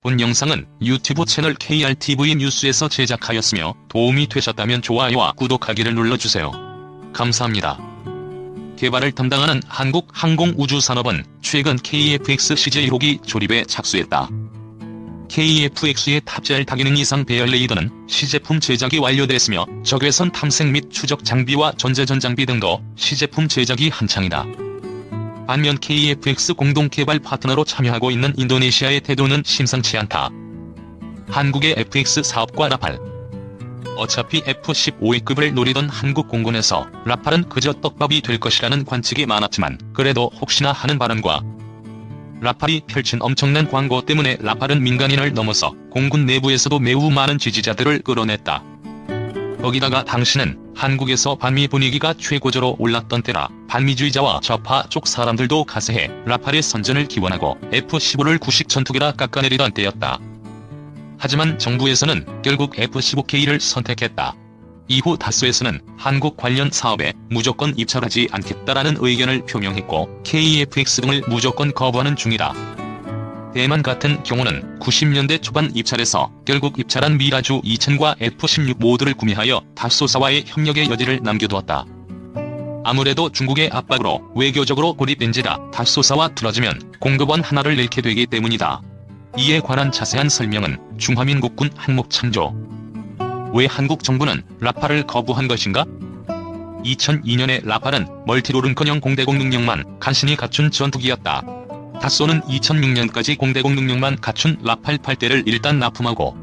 본 영상은 유튜브 채널 KRTV 뉴스에서 제작하였으며 도움이 되셨다면 좋아요와 구독하기를 눌러주세요. 감사합니다. 개발을 담당하는 한국항공우주산업은 최근 KF-X CJ6기 조립에 착수했다. KF-X에 탑재할 다기능 이상 배열 레이더는 시제품 제작이 완료됐으며 적외선 탐색 및 추적 장비와 전재전 장비 등도 시제품 제작이 한창이다. 반면 KF-X 공동 개발 파트너로 참여하고 있는 인도네시아의 태도는 심상치 않다. 한국의 FX 사업과 라팔. 어차피 F-15E급을 노리던 한국 공군에서 라팔은 그저 떡밥이 될 것이라는 관측이 많았지만 그래도 혹시나 하는 바람과 라팔이 펼친 엄청난 광고 때문에 라팔은 민간인을 넘어서 공군 내부에서도 매우 많은 지지자들을 끌어냈다. 거기다가 당시는 한국에서 반미 분위기가 최고조로 올랐던 때라 반미주의자와 좌파 쪽 사람들도 가세해 라팔의 선전을 기원하고 F-15를 구식 전투기라 깎아내리던 때였다. 하지만 정부에서는 결국 F-15K를 선택했다. 이후 다수에서는 한국 관련 사업에 무조건 입찰하지 않겠다라는 의견을 표명했고 KF-X 등을 무조건 거부하는 중이다. 대만 같은 경우는 90년대 초반 입찰에서 결국 입찰한 미라주 2000과 F-16 모두를 구매하여 다소사와의 협력의 여지를 남겨두었다. 아무래도 중국의 압박으로 외교적으로 고립된지라 다소사와 틀어지면 공급원 하나를 잃게 되기 때문이다. 이에 관한 자세한 설명은 중화민국군 항목 참조. 왜 한국 정부는 라팔을 거부한 것인가? 2002년에 라팔은 멀티롤은커녕 공대공 능력만 간신히 갖춘 전투기였다. 다소는 2006년까지 공대공 능력만 갖춘 라팔 8대를 일단 납품하고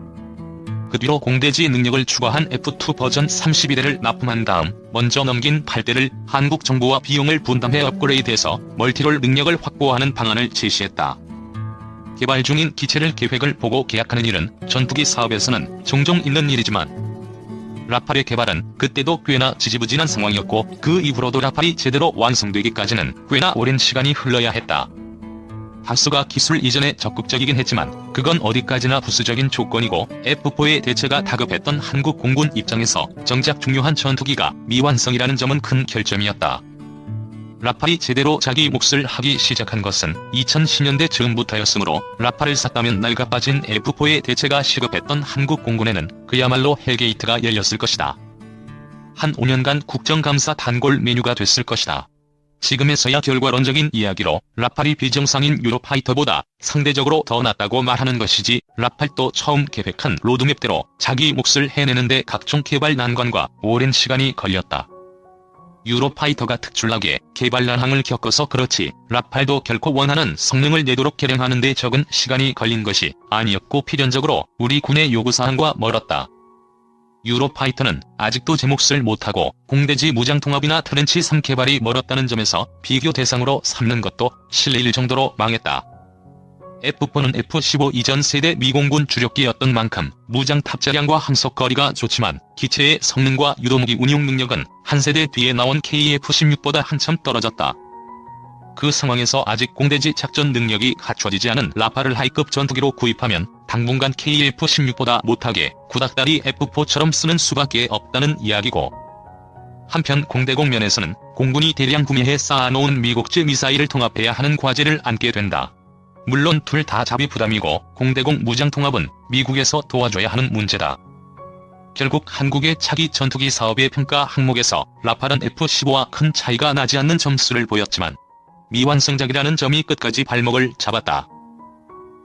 그 뒤로 공대지 능력을 추가한 F2 버전 32대를 납품한 다음 먼저 넘긴 8대를 한국 정부와 비용을 분담해 업그레이드해서 멀티롤 능력을 확보하는 방안을 제시했다. 개발 중인 기체를 계획을 보고 계약하는 일은 전투기 사업에서는 종종 있는 일이지만 라팔의 개발은 그때도 꽤나 지지부진한 상황이었고 그 이후로도 라팔이 제대로 완성되기까지는 꽤나 오랜 시간이 흘러야 했다. 다소가 기술 이전에 적극적이긴 했지만 그건 어디까지나 부수적인 조건이고 F4의 대체가 다급했던 한국 공군 입장에서 정작 중요한 전투기가 미완성이라는 점은 큰 결점이었다. 라팔이 제대로 자기 몫을 하기 시작한 것은 2010년대 즈음부터였으므로 라팔을 샀다면 낡아빠진 F4의 대체가 시급했던 한국 공군에는 그야말로 헬게이트가 열렸을 것이다. 한 5년간 국정감사 단골 메뉴가 됐을 것이다. 지금에서야 결과론적인 이야기로 라팔이 비정상인 유로파이터보다 상대적으로 더 낫다고 말하는 것이지 라팔도 처음 계획한 로드맵대로 자기 몫을 해내는데 각종 개발 난관과 오랜 시간이 걸렸다. 유로파이터가 특출나게 개발 난항을 겪어서 그렇지 라팔도 결코 원하는 성능을 내도록 개량하는 데 적은 시간이 걸린 것이 아니었고 필연적으로 우리 군의 요구사항과 멀었다. 유로파이터는 아직도 제 몫을 못하고 공대지 무장통합이나 트렌치 3 개발이 멀었다는 점에서 비교 대상으로 삼는 것도 실례일 정도로 망했다. F4는 F-15 이전 세대 미공군 주력기였던 만큼 무장 탑재량과 항속거리가 좋지만 기체의 성능과 유도무기 운용 능력은 한 세대 뒤에 나온 KF-16보다 한참 떨어졌다. 그 상황에서 아직 공대지 작전 능력이 갖춰지지 않은 라팔을 하이급 전투기로 구입하면 당분간 KF-16보다 못하게 구닥다리 F4처럼 쓰는 수밖에 없다는 이야기고, 한편 공대공 면에서는 공군이 대량 구매해 쌓아놓은 미국제 미사일을 통합해야 하는 과제를 안게 된다. 물론 둘 다 자비 부담이고 공대공 무장통합은 미국에서 도와줘야 하는 문제다. 결국 한국의 차기 전투기 사업의 평가 항목에서 라팔은 F-15와 큰 차이가 나지 않는 점수를 보였지만 미완성작이라는 점이 끝까지 발목을 잡았다.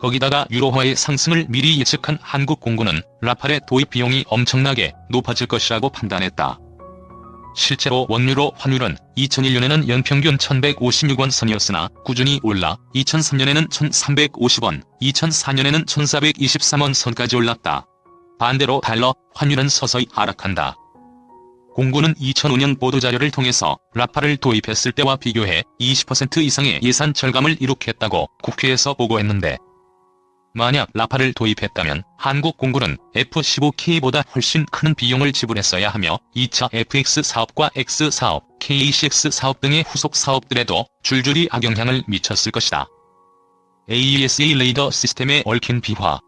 거기다가 유로화의 상승을 미리 예측한 한국 공군은 라팔의 도입 비용이 엄청나게 높아질 것이라고 판단했다. 실제로 원유로 환율은 2001년에는 연평균 1156원 선이었으나 꾸준히 올라 2003년에는 1350원, 2004년에는 1423원 선까지 올랐다. 반대로 달러, 환율은 서서히 하락한다. 공군은 2005년 보도자료를 통해서 라팔을 도입했을 때와 비교해 20% 이상의 예산 절감을 이룩했다고 국회에서 보고했는데, 만약 라팔을 도입했다면 한국 공군은 F-15K보다 훨씬 큰 비용을 지불했어야 하며 2차 FX 사업과 X 사업, KCX 사업 등의 후속 사업들에도 줄줄이 악영향을 미쳤을 것이다. AESA 레이더 시스템에 얽힌 비화.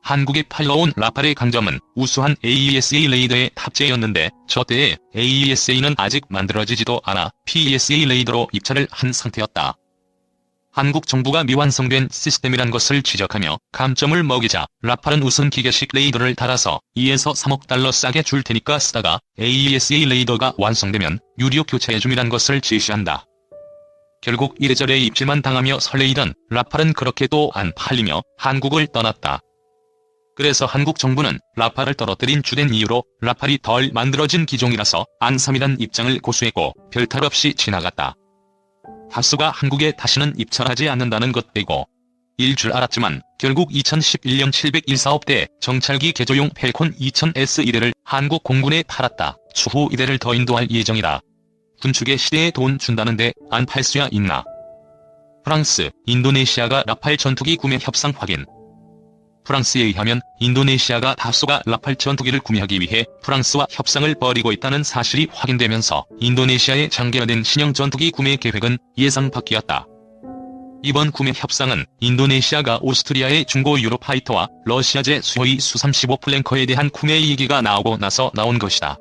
한국에 팔러온 라팔의 강점은 우수한 AESA 레이더의 탑재였는데 저 때에 AESA는 아직 만들어지지도 않아 PESA 레이더로 입찰을 한 상태였다. 한국 정부가 미완성된 시스템이란 것을 지적하며 감점을 먹이자 라팔은 우선 기계식 레이더를 달아서 2에서 3억 달러 싸게 줄 테니까 쓰다가 AESA 레이더가 완성되면 유료 교체해줌이란 것을 제시한다. 결국 이래저래 입질만 당하며 설레이던 라팔은 그렇게 또 안 팔리며 한국을 떠났다. 그래서 한국 정부는 라팔을 떨어뜨린 주된 이유로 라팔이 덜 만들어진 기종이라서 안섬이란 입장을 고수했고 별탈 없이 지나갔다. 다수가 한국에 다시는 입찰하지 않는다는 것 빼고 일 줄 알았지만 결국 2011년 701사업대 정찰기 개조용 펠콘 2000S 1대를 한국 공군에 팔았다. 추후 2대를 더 인도할 예정이다. 군축의 시대에 돈 준다는데 안 팔 수야 있나. 프랑스, 인도네시아가 라팔 전투기 구매 협상 확인. 프랑스에 의하면 인도네시아가 다수가 라팔 전투기를 구매하기 위해 프랑스와 협상을 벌이고 있다는 사실이 확인되면서 인도네시아의 장기화된 신형 전투기 구매 계획은 예상 밖이었다. 이번 구매 협상은 인도네시아가 오스트리아의 중고 유로파이터와 러시아제 수호의 수-35 플랭커에 대한 구매 얘기가 나오고 나서 나온 것이다.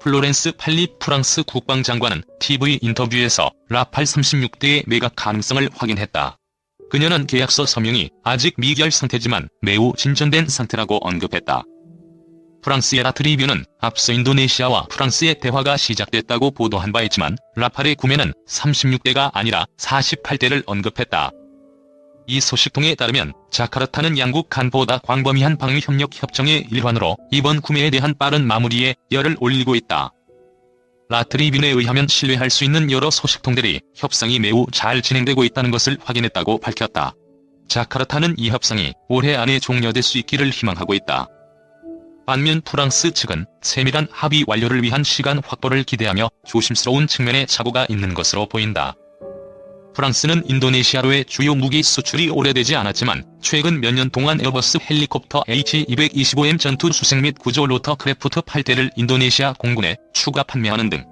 플로렌스 팔리 프랑스 국방장관은 TV 인터뷰에서 라팔 36대의 매각 가능성을 확인했다. 그녀는 계약서 서명이 아직 미결 상태지만 매우 진전된 상태라고 언급했다. 프랑스의 라트리뷰는 앞서 인도네시아와 프랑스의 대화가 시작됐다고 보도한 바 있지만 라팔의 구매는 36대가 아니라 48대를 언급했다. 이 소식통에 따르면 자카르타는 양국 간보다 광범위한 방위 협력 협정의 일환으로 이번 구매에 대한 빠른 마무리에 열을 올리고 있다. 라트리뷰에 의하면 신뢰할 수 있는 여러 소식통들이 협상이 매우 잘 진행되고 있다는 것을 확인했다고 밝혔다. 자카르타는 이 협상이 올해 안에 종료될 수 있기를 희망하고 있다. 반면 프랑스 측은 세밀한 합의 완료를 위한 시간 확보를 기대하며 조심스러운 측면에 착오가 있는 것으로 보인다. 프랑스는 인도네시아로의 주요 무기 수출이 오래되지 않았지만 최근 몇 년 동안 에어버스 헬리콥터 H225M 전투 수색 및 구조 로터크래프트 8대를 인도네시아 공군에 추가 판매하는 등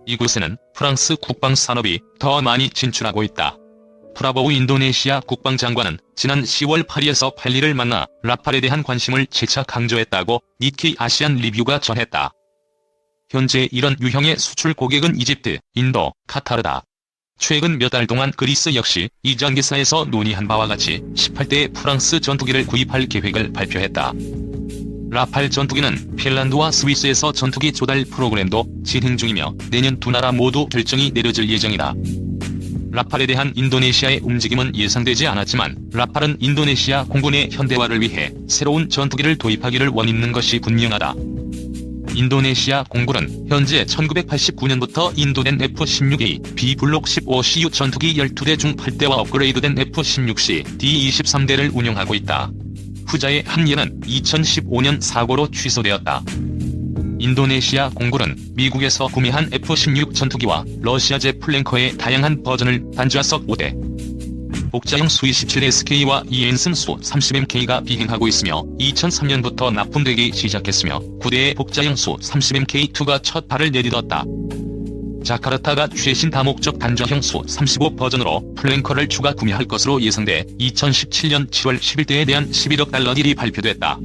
이곳에는 프랑스 국방산업이 더 많이 진출하고 있다. 프라보우 인도네시아 국방장관은 지난 10월 파리에서 팔리를 만나 라팔에 대한 관심을 재차 강조했다고 니키 아시안 리뷰가 전했다. 현재 이런 유형의 수출 고객은 이집트, 인도, 카타르다. 최근 몇 달 동안 그리스 역시 이전 기사에서 논의한 바와 같이 18대의 프랑스 전투기를 구입할 계획을 발표했다. 라팔 전투기는 핀란드와 스위스에서 전투기 조달 프로그램도 진행 중이며 내년 두 나라 모두 결정이 내려질 예정이다. 라팔에 대한 인도네시아의 움직임은 예상되지 않았지만 라팔은 인도네시아 공군의 현대화를 위해 새로운 전투기를 도입하기를 원하는 것이 분명하다. 인도네시아 공군은 현재 1989년부터 인도된 F-16A, B 블록 15CU 전투기 12대 중 8대와 업그레이드된 F-16C, D-23대를 운용하고 있다. 후자의 한 예는 2015년 사고로 취소되었다. 인도네시아 공군은 미국에서 구매한 F-16 전투기와 러시아제 플랭커의 다양한 버전을 반좌석 5대, 복자형 수-27SK와 이엔슨 수-30MK가 비행하고 있으며 2003년부터 납품되기 시작했으며 9대의 복자형 수-30MK2가 첫 발을 내딛었다. 자카르타가 최신 다목적 단좌형 수-35 버전으로 플랭커를 추가 구매할 것으로 예상돼 2017년 7월 11대에 대한 11억 달러 딜이 발표됐다.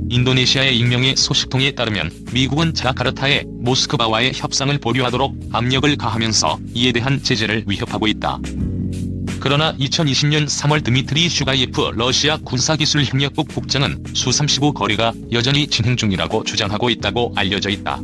인도네시아의 익명의 소식통에 따르면 미국은 자카르타에 모스크바와의 협상을 보류하도록 압력을 가하면서 이에 대한 제재를 위협하고 있다. 그러나 2020년 3월 드미트리 슈가예프 러시아 군사기술협력국 국장은 수-35 거래가 여전히 진행 중이라고 주장하고 있다고 알려져 있다.